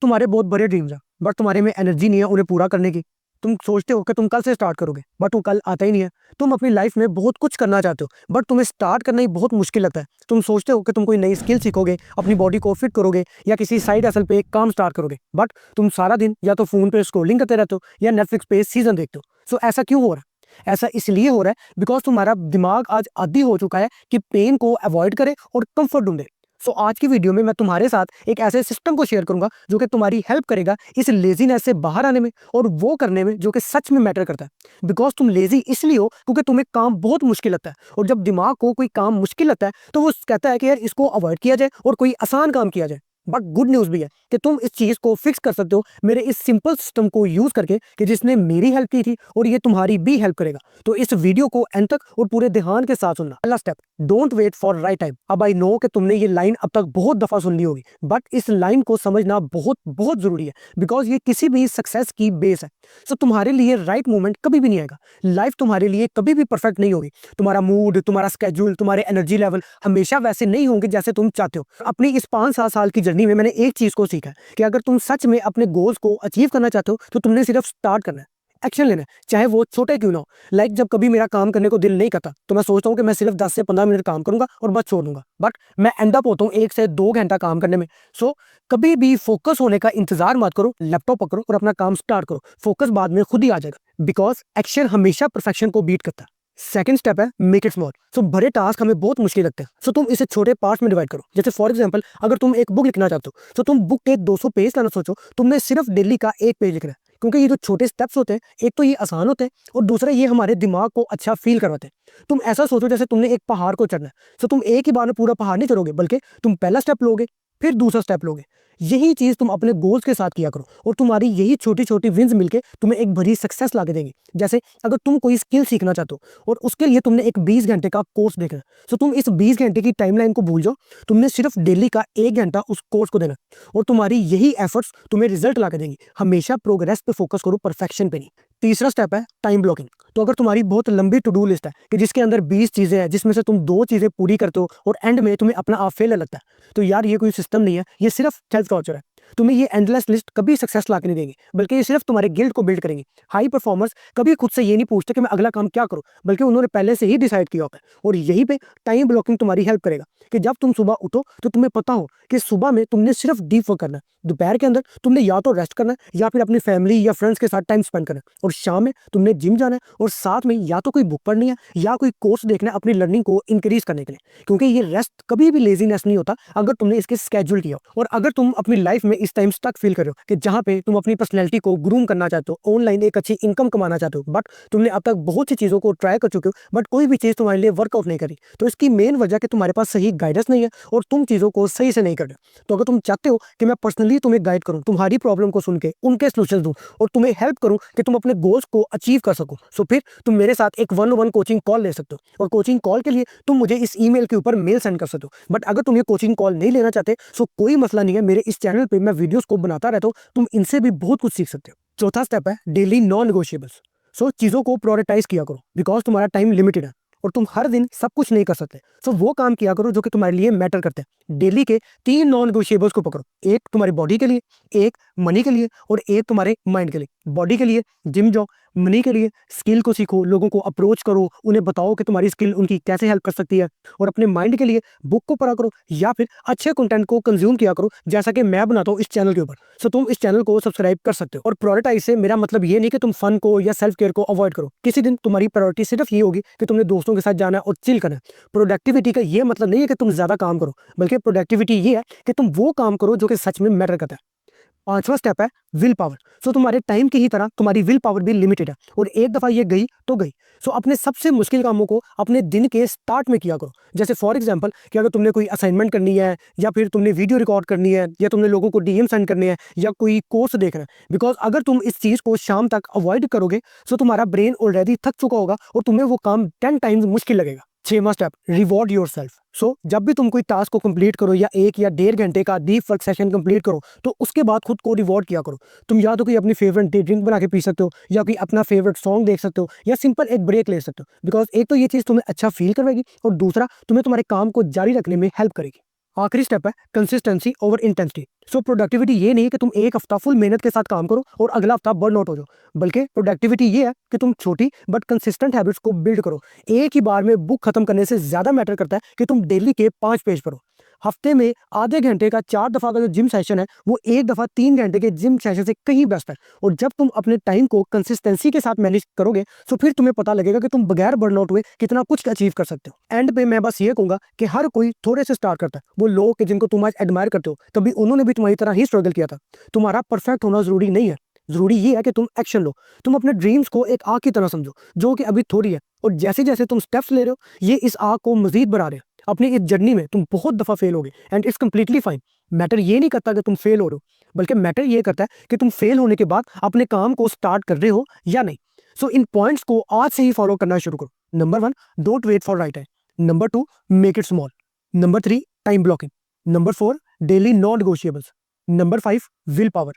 तुम्हारे बहुत बड़े ड्रीम्स हैं बट तुम्हारे में एनर्जी नहीं है उन्हें पूरा करने की। तुम सोचते हो कि तुम कल से स्टार्ट करोगे बट वो कल आता ही नहीं है। तुम अपनी लाइफ में बहुत कुछ करना चाहते हो बट तुम्हें स्टार्ट करना ही बहुत मुश्किल लगता है। तुम सोचते हो कि तुम कोई नई स्किल सीखोगे, अपनी बॉडी को फिट करोगे या किसी साइड हसल पे एक काम स्टार्ट करोगे, बट तुम सारा दिन या तो फोन पे स्क्रॉलिंग करते रहते हो या नेटफ्लिक्स पे सीजन देखते हो। सो ऐसा क्यों हो रहा है? ऐसा इसलिए हो रहा है बिकॉज तुम्हारा दिमाग आज आदी हो चुका है कि पेन को अवॉइड करे और कंफर्ट ढूंढे। सो आज की वीडियो में मैं तुम्हारे साथ एक ऐसे सिस्टम को शेयर करूंगा जो कि तुम्हारी हेल्प करेगा इस लेजीनेस से बाहर आने में और वो करने में जो कि सच में मैटर करता है। बिकॉज तुम लेजी इसलिए हो क्योंकि तुम्हें काम बहुत मुश्किल लगता है, और जब दिमाग को कोई काम मुश्किल लगता है तो वो कहता है कि यार इसको अवॉइड किया जाए और कोई आसान काम किया जाए। बट गुड न्यूज़ भी है कि तुम इस चीज़ को फिक्स कर सकते हो मेरे इस सिंपल सिस्टम को यूज़ करके, कि जिसने मेरी हेल्प की थी और ये तुम्हारी भी हेल्प करेगा। तो इस वीडियो को एंड तक और पूरे ध्यान के साथ सुनना। पहला step, don't wait for right time. अब आई नो कि तुमने ये लाइन अब तक बहुत दफ़ा सुन ली होगी, बट इस लाइन को समझना बहुत बहुत ज़रूरी है बिकॉज ये किसी भी सक्सेस की बेस है। सो तुम्हारे लिए राइट मोमेंट कभी भी नहीं आएगा। लाइफ तुम्हारे लिए कभी भी परफेक्ट नहीं होगी। तुम्हारा मूड, तुम्हारा स्केड्यूल, तुम्हारे एनर्जी लेवल हमेशा वैसे नहीं होंगे जैसे तुम चाहते हो। अपनी इस 5-7 साल की जर्नी में मैंने एक चीज़ को सीखा है कि अगर तुम सच में अपने गोल्स को अचीव करना चाहते हो तो तुमने सिर्फ स्टार्ट करना है, एक्शन लेना है, चाहे वो छोटे क्यों ना हो। लाइक जब कभी मेरा काम करने को दिल नहीं करता तो मैं सोचता हूँ कि मैं सिर्फ 10 से 15 मिनट काम करूंगा और बस छोड़ दूंगा, बट मैं एंड अप होता हूँ 1 से 2 घंटा काम करने में। सो कभी भी फोकस होने का इंतजार मत करो, लैपटॉप पकड़ो और अपना काम स्टार्ट करो। फोकस बाद में खुद ही आ जाएगा बिकॉज एक्शन हमेशा परफेक्शन को बीट करता है। सेकंड स्टेप है मेक इट स्मॉल। सो बड़े टास्क हमें बहुत मुश्किल लगते हैं, सो तुम इसे छोटे पार्ट्स में डिवाइड करो। जैसे फॉर एग्जांपल अगर तुम एक बुक लिखना चाहते हो तो तुम बुक के 200 पेज लाना सोचो, तुमने सिर्फ डेली का 1 पेज लिखना है। क्योंकि ये जो छोटे स्टेप्स होते हैं, एक तो ये आसान होते हैं और दूसरा ये हमारे दिमाग को अच्छा फील करवाते हैं। तुम ऐसा सोचो जैसे तुमने एक पहाड़ को चढ़ना है, सो तुम एक ही बार में पूरा पहाड़ नहीं चढ़ोगे, बल्कि तुम पहला स्टेप लोगे फिर दूसरा स्टेप लोगे। यही चीज तुम अपने गोल्स के साथ किया करो और तुम्हारी यही छोटी छोटी विंस मिलके तुम्हें एक बड़ी सक्सेस ला के देंगी। जैसे अगर तुम कोई स्किल सीखना चाहते हो और उसके लिए तुमने एक 20 घंटे का कोर्स देखना है, तो तुम इस 20 घंटे की टाइमलाइन को भूल जाओ। तुमने सिर्फ डेली का 1 घंटा उस कोर्स को देना और तुम्हारी यही एफर्ट्स तुम्हें रिजल्ट ला के देंगी। हमेशा प्रोग्रेस पे फोकस करो, परफेक्शन पे नहीं। तीसरा स्टेप है टाइम ब्लॉकिंग। तो अगर तुम्हारी बहुत लंबी टू डू लिस्ट है कि जिसके अंदर 20 चीजें हैं, जिसमें से तुम 2 चीजें पूरी करते हो और एंड में तुम्हें अपना आप फेल लगता है, तो यार ये कोई सिस्टम नहीं है, ये सिर्फ सेल्फ टॉर्चर है। तुम्हें ये एंडलेस लिस्ट कभी सक्सेस ला के नहीं देंगे, बल्कि ये सिर्फ तुम्हारे गिल्ट को बिल्ड करेंगे। हाई परफॉर्मर्स कभी खुद से ये नहीं पूछते कि मैं अगला काम क्या करूं, बल्कि उन्होंने पहले से ही डिसाइड किया होता है। और यहीं पे टाइम ब्लॉकिंग तुम्हारी हेल्प करेगा कि जब तुम सुबह उठो तो तुम्हें पता हो कि सुबह में तुमने सिर्फ डीप वर्क करना है, दोपहर के अंदर तुमने या तो रेस्ट करना है या फिर अपनी फैमिली या फ्रेंड्स के साथ टाइम स्पेंड करना है, और शाम में तुमने जिम जाना है और साथ में या तो कोई बुक पढ़नी है या कोई कोर्स देखना है अपनी लर्निंग को इंक्रीज करने के लिए। क्योंकि ये रेस्ट कभी भी लेजीनेस नहीं होता अगर तुमने इसके स्केड्यूल किया हो। और अगर तुम अपनी लाइफ में इस टाइम स्टक फील कर रहे हो कि जहां पे तुम अपनी पर्सनैलिटी को ग्रूम करना चाहते हो, ऑनलाइन एक अच्छी इनकम कमाना चाहते हो, बट तुमने अब तक बहुत सी चीजों को ट्राई कर चुके हो बट कोई भी चीज तुम्हारे लिए वर्कआउट नहीं करी, तो इसकी मेन वजह कि तुम्हारे पास सही गाइडेंस नहीं है और तुम चीजों को सही से नहीं कर रहे हो। तो अगर तुम चाहते हो कि मैं पर्सनली तुम्हें गाइड करूं, तुम्हारी प्रॉब्लम को सुन के उनके सोल्यूशन दूं और तुम्हें हेल्प करूं कि तुम अपने गोल्स को अचीव कर सको, सो फिर तुम मेरे साथ एक 1-on-1 कोचिंग कॉल ले सकते हो। और कोचिंग कॉल के लिए तुम मुझे इस ईमेल के ऊपर मेल सेंड कर सकते हो। बट अगर तुम ये कोचिंग कॉल नहीं लेना चाहते, सो कोई मसला नहीं है, मेरे इस चैनल पे मैं वीडियोस को बनाता रहता हूँ, तुम इनसे भी बहुत कुछ सीख सकते हो। चौथा स्टेप है डेली नॉन नेगोशिएबल्स। सो चीजों को प्रायोरिटाइज किया करो बिकॉज तुम्हारा टाइम लिमिटेड है और तुम हर दिन सब कुछ नहीं कर सकते। सो वो काम किया करो जो कि तुम्हारे लिए मैटर करते हैं। डेली के 3 नॉन नेगोशिएबल्स को पकड़ो, एक तुम्हारी बॉडी के लिए, एक मनी के लिए और एक तुम्हारे माइंड के लिए। बॉडी के लिए जिम जाओ, मनी के लिए स्किल को सीखो, लोगों को अप्रोच करो, उन्हें बताओ कि तुम्हारी स्किल उनकी कैसे हेल्प कर सकती है। और अपने माइंड के लिए बुक को पढ़ा करो या फिर अच्छे कंटेंट को कंज्यूम किया करो जैसा कि मैं बनाता हूँ इस चैनल के ऊपर। सो तुम इस चैनल को सब्सक्राइब कर सकते हो। और प्रायोरिटाइज से मेरा मतलब ये नहीं कि तुम फन को या सेल्फ केयर को अवॉइड करो। किसी दिन तुम्हारी प्रायोरिटी सिर्फ ये होगी कि तुमने दोस्तों के साथ जाना है और चिल करना है। प्रोडक्टिविटी का ये मतलब नहीं है कि तुम ज्यादा काम करो, बल्कि प्रोडक्टिविटी ये है कि तुम वो काम करो जो कि सच में मैटर करता है। पांचवा स्टेप है विल पावर। सो तुम्हारे टाइम की ही तरह तुम्हारी विल पावर भी लिमिटेड है और एक दफा ये गई तो गई। सो अपने सबसे मुश्किल कामों को अपने दिन के स्टार्ट में किया करो। जैसे फॉर एग्जांपल कि अगर तुमने कोई असाइनमेंट करनी है या फिर तुमने वीडियो रिकॉर्ड करनी है या तुमने लोगों को डीएम सेंड करने हैं या कोई कोर्स देखना है, बिकॉज अगर तुम इस चीज को शाम तक अवॉइड करोगे सो तुम्हारा ब्रेन ऑलरेडी थक चुका होगा और तुम्हें वो काम 10 टाइम्स मुश्किल लगेगा। 6वां स्टेप रिवॉर्ड योरसेल्फ। सो जब भी तुम कोई टास्क को कंप्लीट करो या 1 या 1.5 घंटे का डीप वर्क सेशन कंप्लीट करो, तो उसके बाद खुद को रिवॉर्ड किया करो। तुम या तो कोई अपनी फेवरेट ड्रिंक बना के पी सकते हो या कोई अपना फेवरेट सॉन्ग देख सकते हो या सिंपल एक ब्रेक ले सकते हो, बिकॉज एक तो ये चीज तुम्हें अच्छा फील करवाएगी और दूसरा तुम्हें तुम्हारे काम को जारी रखने में हेल्प करेगी। आखिरी स्टेप है कंसिस्टेंसी ओवर इंटेंसिटी। सो प्रोडक्टिविटी ये नहीं है कि तुम एक हफ्ता फुल मेहनत के साथ काम करो और अगला हफ्ता बर्न आउट हो जाओ, बल्कि प्रोडक्टिविटी ये है कि तुम छोटी बट कंसिस्टेंट हैबिट्स को बिल्ड करो। एक ही बार में बुक खत्म करने से ज्यादा मैटर करता है कि तुम डेली के 5 पेज पढ़ो। हफ्ते में आधे घंटे का 4 दफा का जो जिम सेशन है वो 1 दफा 3 घंटे के जिम सेशन से कहीं बेस्ट है। और जब तुम अपने टाइम को कंसिस्टेंसी के साथ मैनेज करोगे तो फिर तुम्हें पता लगेगा कि तुम बगैर बर्नआउट हुए कितना कुछ अचीव कर सकते हो। एंड पे मैं बस ये कहूंगा कि हर कोई थोड़े से स्टार्ट करता है। वो लोग कि जिनको तुम आज एडमायर करते हो कभी उन्होंने भी तुम्हारी तरह ही स्ट्रगल किया था। तुम्हारा परफेक्ट होना जरूरी नहीं है, जरूरी ये है कि तुम एक्शन लो। तुम अपने ड्रीम्स को एक आग की तरह समझो जो कि अभी थोड़ी है, और जैसे जैसे तुम स्टेप्स ले रहे हो ये इस आग को मजीद बढ़ा रहे हैं। अपनी इस जर्नी में तुम बहुत दफा फेल होगे and it's completely fine. Matter ये नहीं करता कि तुम फेल हो रहे हो, बल्कि मैटर ये करता है कि तुम फेल होने के बाद अपने काम को स्टार्ट कर रहे हो या नहीं। सो इन पॉइंट्स को आज से ही फॉलो करना शुरू करो। Number 1, don't wait for right time. Number 2, make it small. Number 3, time blocking. Number 4, daily non negotiables. Number 5, will power.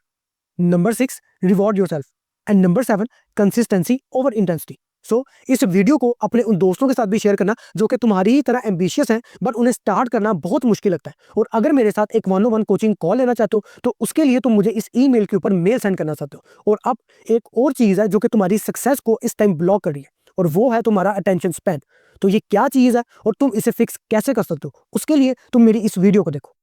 Number 6, reward yourself. And number 7, consistency over intensity. So इस video को अपने उन दोस्तों के साथ भी शेयर करना जो कि तुम्हारी ही तरह एम्बिशियस हैं बट उन्हें स्टार्ट करना बहुत मुश्किल लगता है। और अगर मेरे साथ एक 1-on-1 कोचिंग कॉल लेना चाहते हो तो उसके लिए तुम मुझे इस ईमेल के ऊपर मेल सेंड करना चाहते हो। और अब एक और चीज़ है जो कि तुम्हारी सक्सेस को इस टाइम ब्लॉक कर रही है, और वो है तुम्हारा अटेंशन स्पैन। तो ये क्या चीज़ है और तुम इसे फिक्स कैसे कर सकते हो, उसके लिए तुम मेरी इस वीडियो को देखो।